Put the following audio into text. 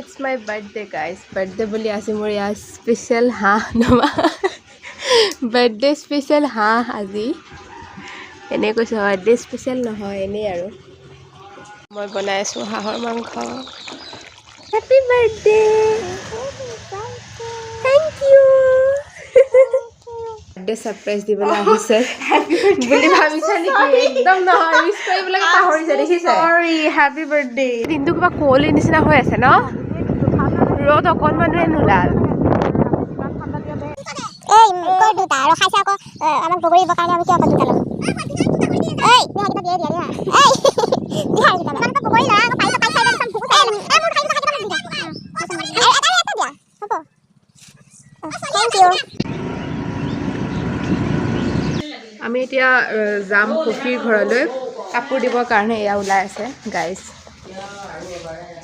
It's my birthday, guys. Birthday বুলি আজি মোৰ ইয়াৰ স্পেচিয়েল হাঁহ নমা বাৰ্থডে স্পেচিয়েল হাঁহ আজি এনেই কৈছোঁ বাৰ্থডে স্পেচিয়েল নহয় এনেই আৰু মই বনাই আছোঁ হাঁহৰ মাংস happy birthday thank you birthday surprise দিবলৈ আহিছে বুলি ভাবিছা নেকি একদম নহয় উইছ কৰিবলৈ পাহৰিছে দেখিছে সৰি হেপী বাৰ্থডে দিনটো কিবা কুঁৱলীৰ নিচিনা হৈ আছে ন ৰ'দ অকণমানে নোলাল এই কৈ দুটা ৰখাইছে আকৌ আমাক বগৰীবৰ কাৰণে আমি কিয় দুটা ল'ম এই দিয়া দিয়া দিয়া দিয়া এই দিয়া দুটা মানে বগৰী ল'ৰা আকৌ পাইছে পাইছে একদম ভুকু চাই এই মোৰ খাই খাই দিব দিয়া এটা দিয়া হ'ব থ্যাংক ইউ আমি এতিয়া যাম কফিৰ ঘৰলৈ কাপোৰ দিবৰ কাৰণে এয়া ওলাই আছে গাইজ